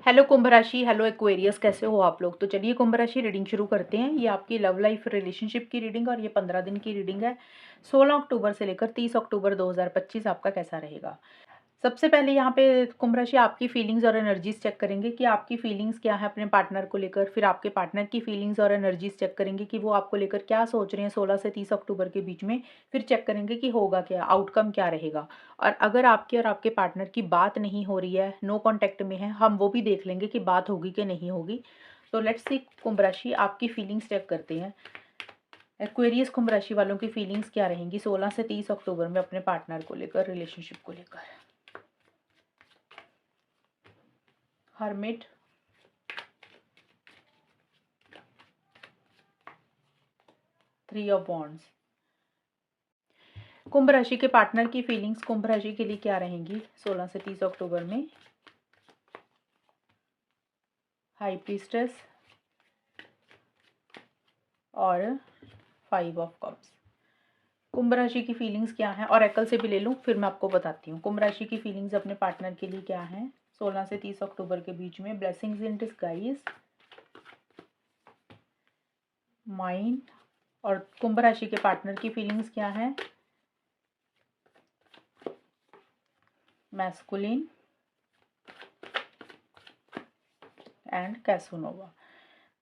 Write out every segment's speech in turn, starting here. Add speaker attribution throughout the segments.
Speaker 1: Hello कुंभ राशि, hello Aquarius, कैसे हो आप लोग। तो चलिए कुंभ राशि रीडिंग शुरू करते हैं। ये आपकी लव लाइफ रिलेशनशिप की रीडिंग और ये 15 दिन की रीडिंग है। 16 अक्टूबर से लेकर 30 अक्टूबर 2025 आपका कैसा रहेगा। सबसे पहले यहाँ पे कुंभ राशि आपकी फीलिंग्स और एनर्जीज चेक करेंगे कि आपकी फीलिंग्स क्या है अपने पार्टनर को लेकर। फिर आपके पार्टनर की फीलिंग्स और एनर्जीज चेक करेंगे कि वो आपको लेकर क्या सोच रहे हैं 16 से 30 अक्टूबर के बीच में। फिर चेक करेंगे कि होगा क्या, आउटकम क्या रहेगा। और अगर आपके और आपके पार्टनर की बात नहीं हो रही है, नो कॉन्टैक्ट में है, हम वो भी देख लेंगे कि बात होगी कि नहीं होगी। तो लेट्स सी कुंभ राशि आपकी फीलिंग्स चेक करते हैं। एक्वेरियस कुंभ राशि वालों की फीलिंग्स क्या रहेंगी 16 से 30 अक्टूबर में अपने पार्टनर को लेकर, रिलेशनशिप को लेकर। Hermit, 3 of wands. कुंभ राशि के पार्टनर की फीलिंग्स कुंभ राशि के लिए क्या रहेंगी 16 से 30 अक्टूबर में। हाई प्रीस्टेस और 5 ऑफ कप्स। कुंभ राशि की फीलिंग्स क्या है, और एकल से भी ले लूँ फिर मैं आपको बताती हूँ। कुंभ राशि की फीलिंग्स अपने पार्टनर के लिए क्या है 16 से 30 अक्टूबर के बीच में। Blessings in disguise, mind. और कुंभ राशि के पार्टनर की फीलिंग्स क्या है, मैस्कुलिन एंड कैसोनोवा।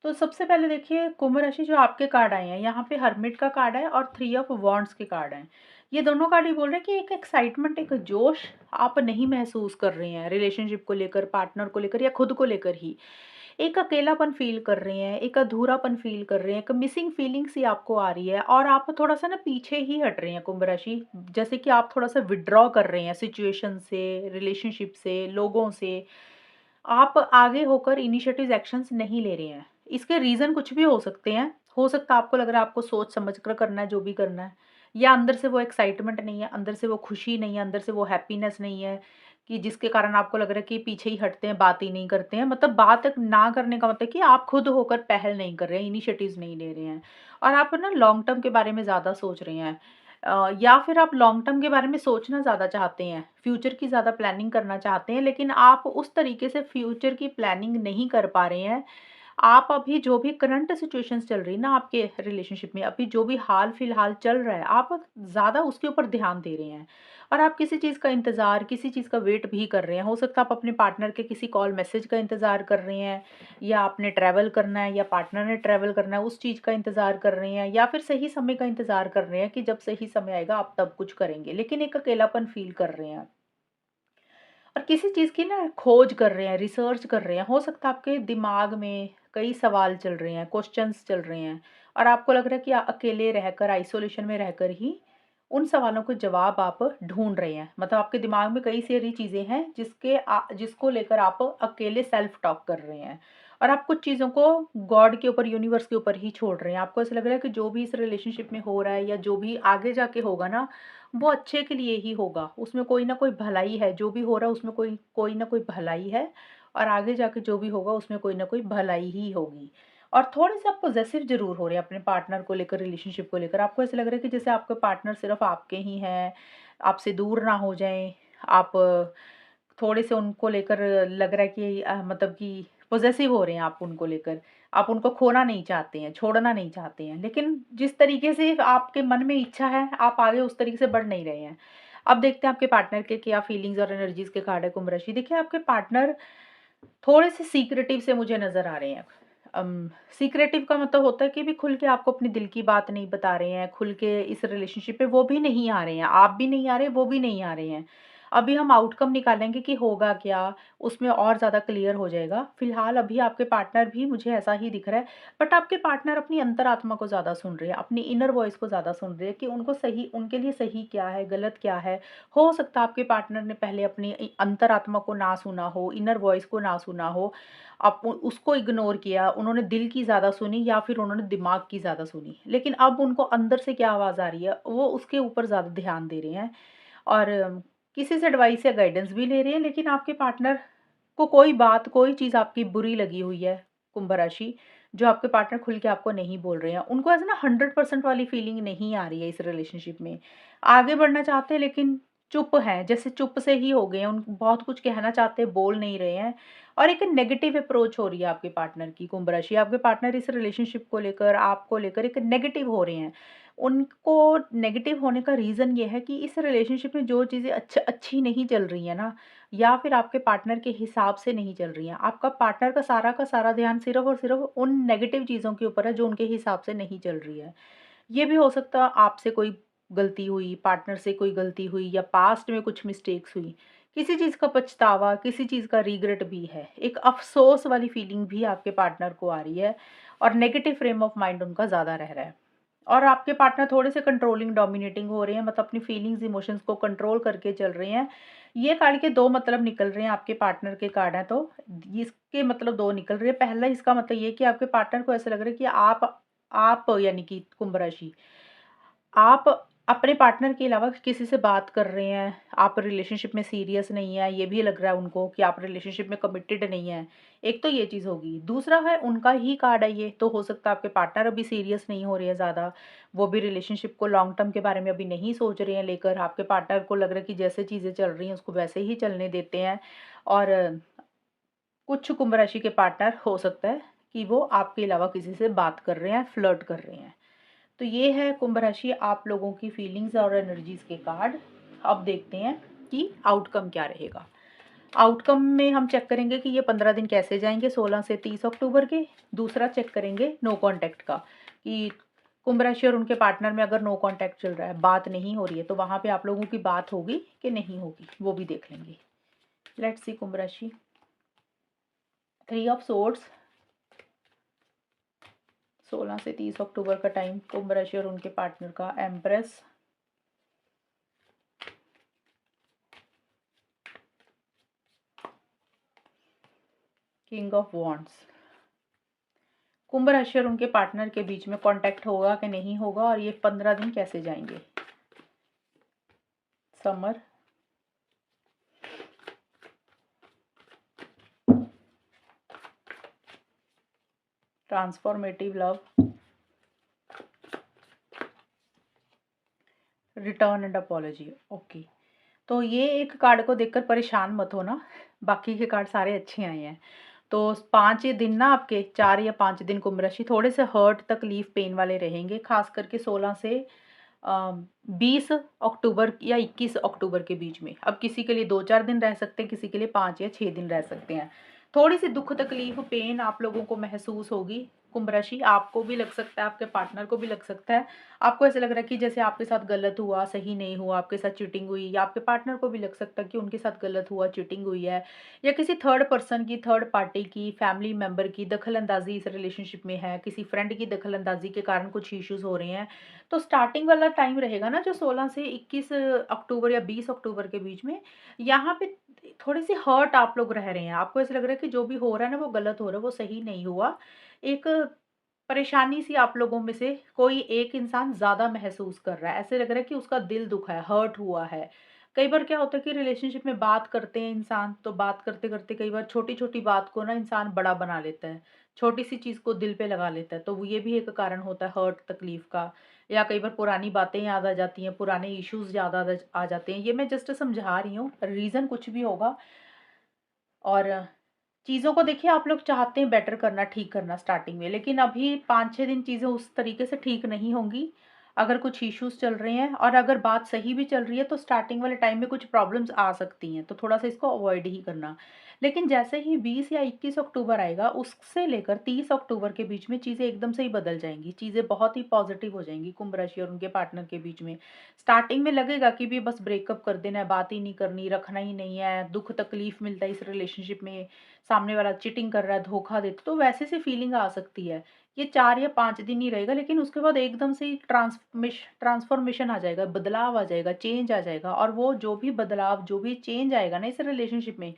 Speaker 1: तो सबसे पहले देखिए कुंभ राशि, जो आपके कार्ड आए हैं यहाँ पे हर्मिट का कार्ड है और 3 ऑफ वॉन्ड्स के कार्ड हैं। ये दोनों कार्ड ही बोल रहे हैं कि एक एक्साइटमेंट, एक जोश आप नहीं महसूस कर रहे हैं रिलेशनशिप को लेकर, पार्टनर को लेकर या खुद को लेकर ही। एक अकेलापन फील कर रहे हैं, एक अधूरापन फील कर रहे हैं, एक मिसिंग फीलिंग्स ही आपको आ रही है और आप थोड़ा सा ना पीछे ही हट रहे हैं कुंभ राशि। जैसे कि आप थोड़ा सा विड्रॉ कर रहे हैं सिचुएशन से, रिलेशनशिप से, लोगों से। आप आगे होकर इनिशिएटिव एक्शंस नहीं ले रहे हैं। इसके रीज़न कुछ भी हो सकते हैं। हो सकता है आपको लग रहा है आपको सोच समझ कर करना है जो भी करना है, या अंदर से वो एक्साइटमेंट नहीं है, अंदर से वो खुशी नहीं है, अंदर से वो हैप्पीनेस नहीं है कि जिसके कारण आपको लग रहा है कि पीछे ही हटते हैं, बात ही नहीं करते हैं। मतलब बात ना करने का मतलब कि आप खुद होकर पहल नहीं कर रहे हैं, इनिशिएटिव्स नहीं ले रहे हैं और आप ना लॉन्ग टर्म के बारे में ज़्यादा सोच रहे हैं। या फिर आप लॉन्ग टर्म के बारे में सोचना ज़्यादा चाहते हैं, फ्यूचर की ज़्यादा प्लानिंग करना चाहते हैं, लेकिन आप उस तरीके से फ्यूचर की प्लानिंग नहीं कर पा रहे हैं। आप अभी जो भी करंट सिचुएशंस चल रही है ना आपके रिलेशनशिप में, अभी जो भी हाल फिलहाल चल रहा है, आप ज़्यादा उसके ऊपर ध्यान दे रहे हैं और आप किसी चीज़ का इंतज़ार, किसी चीज़ का वेट भी कर रहे हैं। हो सकता है आप अपने पार्टनर के किसी कॉल मैसेज का इंतज़ार कर रहे हैं, या आपने ट्रैवल करना है या पार्टनर ने ट्रैवल करना है उस चीज़ का इंतज़ार कर रहे हैं, या फिर सही समय का इंतज़ार कर रहे हैं कि जब सही समय आएगा आप तब कुछ करेंगे, लेकिन एक अकेलापन फील कर रहे हैं और किसी चीज़ की ना खोज कर रहे हैं, रिसर्च कर रहे हैं। हो सकता है आपके दिमाग में कई सवाल चल रहे हैं, क्वेश्चंस चल रहे हैं और आपको लग रहा है कि अकेले रहकर, आइसोलेशन में रहकर ही उन सवालों के जवाब आप ढूंढ रहे हैं। मतलब आपके दिमाग में कई सारी चीज़ें हैं जिसको लेकर आप अकेले सेल्फ टॉक कर रहे हैं और आप कुछ चीज़ों को गॉड के ऊपर, यूनिवर्स के ऊपर ही छोड़ रहे हैं। आपको ऐसा लग रहा है कि जो भी इस रिलेशनशिप में हो रहा है या जो भी आगे जाके होगा ना, वो अच्छे के लिए ही होगा। उसमें कोई ना कोई भलाई है, जो भी हो रहा है उसमें कोई कोई ना कोई भलाई है और आगे जाके जो भी होगा उसमें कोई ना कोई भलाई ही होगी। और थोड़े-से आप पॉज़ेसिव ज़रूर हो रहे हैं अपने पार्टनर को लेकर, रिलेशनशिप को लेकर। आपको ऐसा लग रहा है कि जैसे आपके पार्टनर सिर्फ़ आपके ही हैं, आपसे दूर ना हो जाएँ। आप थोड़े से उनको लेकर लग रहा है कि मतलब कि पॉज़ेसिव हो रहे हैं आप उनको लेकर। आप उनको खोना नहीं चाहते हैं, छोड़ना नहीं चाहते हैं। लेकिन जिस तरीके से आपके मन में इच्छा है, आप आगे उस तरीके से बढ़ नहीं रहे हैं। अब देखते हैं आपके पार्टनर के क्या फीलिंग्स और एनर्जीज़ के कार्ड है कुंभ राशि। देखिए आपके पार्टनर थोड़े-से सीक्रेटिव से मुझे नज़र आ रहे हैं। सीक्रेटिव का मतलब होता है कि भी खुल के आपको अपने दिल की बात नहीं बता रहे हैं, खुल के इस रिलेशनशिप पे वो भी नहीं आ रहे हैं, आप भी नहीं आ रहे, वो भी नहीं आ रहे हैं। अभी हम आउटकम निकालेंगे कि होगा क्या, उसमें और ज़्यादा क्लियर हो जाएगा। फिलहाल अभी आपके पार्टनर भी मुझे ऐसा ही दिख रहा है, बट आपके पार्टनर अपनी अंतरात्मा को ज़्यादा सुन रहे हैं, अपनी इनर वॉइस को ज़्यादा सुन रहे हैं कि उनको सही, उनके लिए सही क्या है, गलत क्या है। हो सकता है आपके पार्टनर ने पहले अपनी अंतरात्मा को ना सुना हो, इनर वॉइस को ना सुना हो, आप उसको इग्नोर किया, उन्होंने दिल की ज़्यादा सुनी या फिर उन्होंने दिमाग की ज़्यादा सुनी। लेकिन अब उनको अंदर से क्या आवाज़ आ रही है, वो उसके ऊपर ज़्यादा ध्यान दे रहे हैं और किसी से एडवाइस या गाइडेंस भी ले रहे हैं। लेकिन आपके पार्टनर को कोई बात, कोई चीज़ आपकी बुरी लगी हुई है कुंभ राशि, जो आपके पार्टनर खुल के आपको नहीं बोल रहे हैं। उनको ऐसा ना 100% वाली फीलिंग नहीं आ रही है इस रिलेशनशिप में। आगे बढ़ना चाहते हैं लेकिन चुप हैं, जैसे चुप से ही हो गए हैं, उन बहुत कुछ कहना चाहते हैं, बोल नहीं रहे हैं और एक नेगेटिव अप्रोच हो रही है आपके पार्टनर की। कुंभ राशि, आपके पार्टनर इस रिलेशनशिप को लेकर, आपको लेकर एक नेगेटिव हो रहे हैं। उनको नेगेटिव होने का रीज़न ये है कि इस रिलेशनशिप में जो चीज़ें अच्छी नहीं चल रही हैं ना, या फिर आपके पार्टनर के हिसाब से नहीं चल रही हैं। आपका पार्टनर का सारा ध्यान सिर्फ़ और सिर्फ़ उन नेगेटिव चीज़ों के ऊपर है जो उनके हिसाब से नहीं चल रही है। ये भी हो सकता है आपसे कोई गलती हुई, पार्टनर से कोई गलती हुई या पास्ट में कुछ मिस्टेक्स हुई। किसी चीज़ का पछतावा, किसी चीज़ का रिग्रेट भी है। एक अफ़सोस वाली फीलिंग भी आपके पार्टनर को आ रही है और नेगेटिव फ्रेम ऑफ माइंड उनका ज़्यादा रह रहा है। और आपके पार्टनर थोड़े से कंट्रोलिंग, डोमिनेटिंग हो रहे हैं, मतलब अपनी फीलिंग्स, इमोशंस को कंट्रोल करके चल रहे हैं। ये कार्ड के 2 मतलब निकल रहे हैं, आपके पार्टनर के कार्ड हैं तो इसके मतलब 2 निकल रहे हैं। पहला इसका मतलब ये है कि आपके पार्टनर को ऐसा लग रहा है कि आप यानी कि कुंभ राशि, आप अपने पार्टनर के अलावा किसी से बात कर रहे हैं, आप रिलेशनशिप में सीरियस नहीं है, ये भी लग रहा है उनको कि आप रिलेशनशिप में कमिटेड नहीं है। एक तो ये चीज़ होगी, दूसरा है उनका ही कार्ड है ये, तो हो सकता है आपके पार्टनर अभी सीरियस नहीं हो रहे हैं ज़्यादा, वो भी रिलेशनशिप को लॉन्ग टर्म के बारे में अभी नहीं सोच रहे हैं लेकर, आपके पार्टनर को लग रहा है कि जैसे चीज़ें चल रही हैं उसको वैसे ही चलने देते हैं। और कुछ कुंभ राशि के पार्टनर हो सकता है कि वो आपके अलावा किसी से बात कर रहे हैं, फ्लर्ट कर रहे हैं। तो ये है कुंभ राशि, आप लोगों की फीलिंग्स और एनर्जीज के कार्ड। अब देखते हैं कि आउटकम क्या रहेगा। आउटकम में हम चेक करेंगे कि ये 15 दिन कैसे जाएंगे 16 से 30 अक्टूबर के। दूसरा चेक करेंगे नो कांटेक्ट का, कि कुंभ राशि और उनके पार्टनर में अगर नो कांटेक्ट चल रहा है, बात नहीं हो रही है, तो वहाँ पे आप लोगों की बात होगी कि नहीं होगी, वो भी देख लेंगे। लेट्स सी कुंभ राशि। 3 ऑफ सोर्ड्स, 16 से 30 अक्टूबर का टाइम, कुंभ राशि और उनके पार्टनर का। Empress, king of wands. कुंभ राशि और उनके पार्टनर के बीच में कांटेक्ट होगा कि नहीं होगा और ये 15 दिन कैसे जाएंगे। Summer, transformative love, return and apology. Okay, तो ये एक कार्ड को देखकर परेशान मत होना, बाकी के कार्ड सारे अच्छे आए हैं। तो 5 दिन ना, आपके 4 या 5 दिन कुंभ राशि थोड़े से हर्ट, तकलीफ, पेन वाले रहेंगे, खास करके 16 से 20 अक्टूबर या 21 अक्टूबर के बीच में। अब किसी के लिए 2-4 दिन रह सकते हैं, किसी के लिए 5 या 6 दिन रह सकते हैं। थोड़ी सी दुख, तकलीफ, पेन आप लोगों को महसूस होगी। कुंभ राशि, आपको भी लग सकता है, आपके पार्टनर को भी लग सकता है। आपको ऐसा लग रहा है कि जैसे आपके साथ गलत हुआ, सही नहीं हुआ, आपके साथ चीटिंग हुई, या आपके पार्टनर को भी लग सकता है कि उनके साथ गलत हुआ, चीटिंग हुई है, या किसी थर्ड पर्सन की, थर्ड पार्टी की, फैमिली मेंबर की दखल-अंदाज़ी इस रिलेशनशिप में है, किसी फ्रेंड की दखल-अंदाज़ी के कारण कुछ इश्यूज़ हो रहे हैं। तो स्टार्टिंग वाला टाइम रहेगा ना, जो 16 से 21 अक्टूबर या 20 अक्टूबर के बीच में, यहाँ पे थोड़ी-सी हर्ट आप लोग रह रहे हैं। आपको ऐसा लग रहा है कि जो भी हो रहा है ना, वो गलत हो रहा है, वो सही नहीं हुआ। एक परेशानी सी आप लोगों में से कोई एक इंसान ज़्यादा महसूस कर रहा है। ऐसे लग रहा है कि उसका दिल दुखा है, हर्ट हुआ है। कई बार क्या होता है कि रिलेशनशिप में बात करते हैं इंसान, तो बात करते-करते कई बार छोटी-छोटी बात को ना इंसान बड़ा बना लेता है। छोटी-सी चीज़ को दिल पे लगा लेता है। तो वो ये भी एक कारण होता है हर्ट, तकलीफ का। या कई बार पुरानी बातें याद आ जाती हैं, पुराने इश्यूज़ याद आ जाते हैं। ये मैं जस्ट समझा रही हूँ, रीज़न कुछ भी होगा। और चीज़ों को देखिए, आप लोग चाहते हैं बेटर करना, ठीक करना स्टार्टिंग में, लेकिन अभी 5-6 दिन चीज़ें उस तरीके से ठीक नहीं होंगी। अगर कुछ इश्यूज़ चल रहे हैं और अगर बात सही भी चल रही है, तो स्टार्टिंग वाले टाइम में कुछ प्रॉब्लम्स आ सकती हैं, तो थोड़ा-सा इसको अवॉइड ही करना। लेकिन जैसे ही 20 या 21 अक्टूबर आएगा, उससे लेकर 30 अक्टूबर के बीच में चीज़ें एकदम से ही बदल जाएँगी। चीज़ें बहुत ही पॉज़िटिव हो जाएँगी कुंभ राशि और उनके पार्टनर के बीच में। स्टार्टिंग में लगेगा कि भी बस ब्रेकअप कर देना है, बात ही नहीं करनी, रखना ही नहीं है, दुःख तकलीफ़ मिलता है इस रिलेशनशिप में, सामने वाला चीटिंग कर रहा है, धोखा देता, तो वैसे से फीलिंग आ सकती है। ये 4 या 5 दिन ही रहेगा, लेकिन उसके बाद एकदम से ही ट्रांसफ़ॉर्मेशन आ जाएगा, बदलाव आ जाएगा, चेंज आ जाएगा, और वो जो भी बदलाव, जो भी चेंज आएगा ना इस रिलेशनशिप में,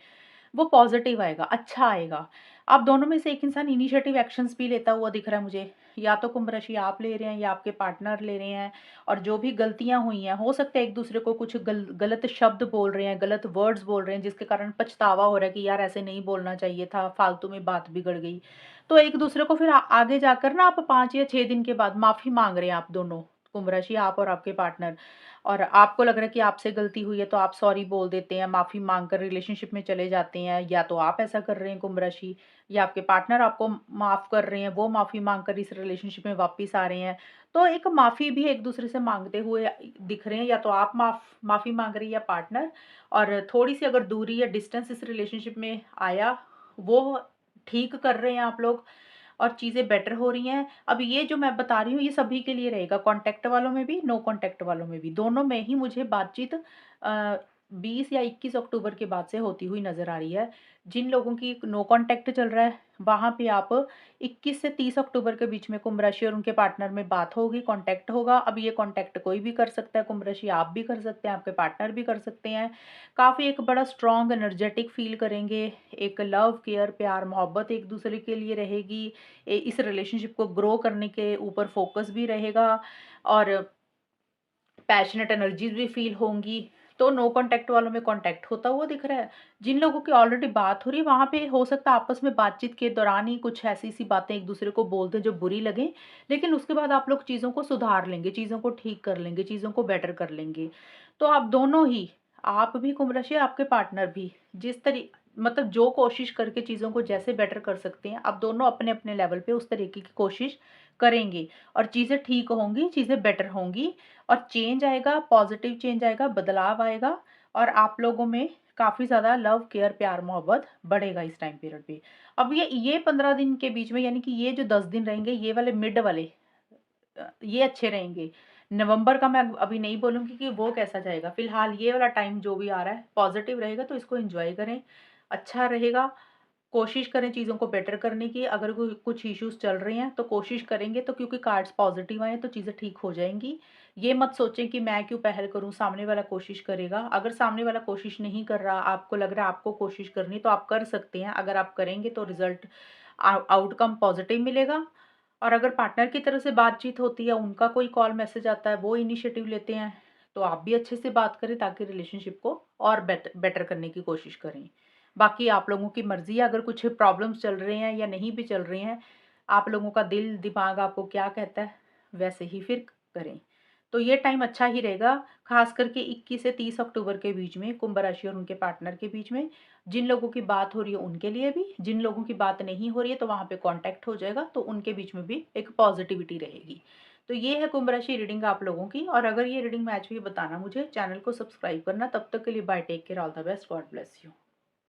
Speaker 1: वो पॉज़िटिव आएगा, अच्छा आएगा। अब दोनों में से एक इंसान इनिशिएटिव एक्शंस भी लेता हुआ दिख रहा है मुझे। या तो कुंभ राशि आप ले रहे हैं या आपके पार्टनर ले रहे हैं, और जो भी गलतियाँ हुई हैं, हो सकता है एक-दूसरे को कुछ गलत शब्द बोल रहे हैं, गलत वर्ड्स बोल रहे हैं, जिसके कारण पछतावा हो रहा है कि यार ऐसे नहीं बोलना चाहिए था, फालतू में बात बिगड़ गई। तो एक-दूसरे को फिर आगे जाकर ना, आप 5 या 6 दिन के बाद माफ़ी माँग रहे हैं आप दोनों। कुंभ राशि आप और आपके पार्टनर, और आपको लग रहा है कि आपसे गलती हुई है तो आप सॉरी बोल देते हैं, माफ़ी माँग कर रिलेशनशिप में चले जाते हैं, या तो आप ऐसा कर रहे हैं कुंभ राशि, या आपके पार्टनर आपको माफ़ कर रहे हैं, वो माफ़ी माँग कर इस रिलेशनशिप में वापस आ रहे हैं। तो एक माफ़ी भी एक-दूसरे से माँगते हुए दिख रहे हैं, या तो आप माफ़ी माँग रही है या पार्टनर, और थोड़ी-सी अगर दूरी या डिस्टेंस इस रिलेशनशिप में आया, वो ठीक कर रहे हैं आप लोग, और चीज़ें बेटर हो रही हैं। अब ये जो मैं बता रही हूँ, ये सभी के लिए रहेगा, कॉन्टैक्ट वालों में भी, नो कॉन्टैक्ट वालों में भी, दोनों में ही मुझे बातचीत 20 या 21 अक्टूबर के बाद से होती हुई नज़र आ रही है। जिन लोगों की नो कॉन्टैक्ट चल रहा है, वहाँ पे आप 21 से 30 अक्टूबर के बीच में कुंभ राशि और उनके पार्टनर में बात होगी, कॉन्टैक्ट होगा। अब ये कॉन्टैक्ट कोई भी कर सकता है, कुंभ राशि आप भी कर सकते हैं, आपके पार्टनर भी कर सकते हैं। काफ़ी एक बड़ा स्ट्रॉन्ग एनर्जेटिक फ़ील करेंगे, एक लव, केयर, प्यार, मोहब्बत एक-दूसरे के लिए रहेगी। इस रिलेशनशिप को ग्रो करने के ऊपर फ़ोकस भी रहेगा, और पैशनेट एनर्जीज़ भी फ़ील होंगी। तो नो कॉन्टैक्ट वालों में कॉन्टैक्ट होता हुआ दिख रहा है। जिन लोगों की ऑलरेडी बात हो रही है, वहाँ पे हो सकता है आपस में बातचीत के दौरान ही कुछ ऐसी-सी बातें एक-दूसरे को बोल दें जो बुरी लगें, लेकिन उसके बाद आप लोग चीज़ों को सुधार लेंगे, चीज़ों को ठीक कर लेंगे, चीज़ों को बेटर कर लेंगे। तो आप दोनों ही, आप भी कुंभ राशि, आपके पार्टनर भी, जिस मतलब जो कोशिश करके चीज़ों को जैसे बेटर कर सकते हैं, आप दोनों अपने-अपने लेवल पे उस तरीके की कोशिश करेंगे, और चीज़ें ठीक होंगी, चीज़ें बेटर होंगी, और चेंज आएगा, पॉज़िटिव चेंज आएगा, बदलाव आएगा, और आप लोगों में काफ़ी ज़्यादा लव, केयर, प्यार, मोहब्बत बढ़ेगा इस टाइम पीरियड पे। अब ये 15 दिन के बीच में, यानी कि ये जो 10 दिन रहेंगे, ये वाले मिड वाले, ये अच्छे रहेंगे। नवंबर का मैं अभी नहीं बोलूँगी कि वो कैसा जाएगा। फ़िलहाल ये वाला टाइम जो भी आ रहा है, पॉज़िटिव रहेगा, तो इसको एन्जॉय करें, अच्छा रहेगा। कोशिश करें चीज़ों को बेटर करने की, अगर कोई कुछ इश्यूज़ चल रहे हैं, तो कोशिश करेंगे, तो क्योंकि कार्ड्स पॉज़िटिव आए हैं, तो चीज़ें ठीक हो जाएँगी। ये मत सोचें कि मैं क्यों पहल करूँ, सामने वाला कोशिश करेगा। अगर सामने वाला कोशिश नहीं कर रहा, आपको लग रहा है आपको कोशिश करनी, तो आप कर सकते हैं। अगर आप करेंगे तो रिज़ल्ट आउटकम पॉज़िटिव मिलेगा। और अगर पार्टनर की तरफ से बातचीत होती है, उनका कोई कॉल मैसेज आता है, वो इनिशिएटिव लेते हैं, तो आप भी अच्छे से बात करें, ताकि रिलेशनशिप को और बेटर करने की कोशिश करें। बाकी आप लोगों की मर्ज़ी है, अगर कुछ प्रॉब्लम्स चल रहे हैं या नहीं भी चल रहे हैं, आप लोगों का दिल, दिमाग आपको क्या कहता है, वैसे ही फिर करें। तो ये टाइम अच्छा ही रहेगा, ख़ास करके 21 से 30 अक्टूबर के बीच में, कुंभ राशि और उनके पार्टनर के बीच में। जिन लोगों की बात हो रही है उनके लिए भी, जिन लोगों की बात नहीं हो रही है, तो वहाँ पे कॉन्टैक्ट हो जाएगा, तो उनके बीच में भी एक पॉज़िटिविटी रहेगी। तो ये है कुंभ राशि रीडिंग आप लोगों की, और अगर ये रीडिंग मैच हुई, बताना मुझे, चैनल को सब्सक्राइब करना। तब तक के लिए bye, take care, all the best, God bless you.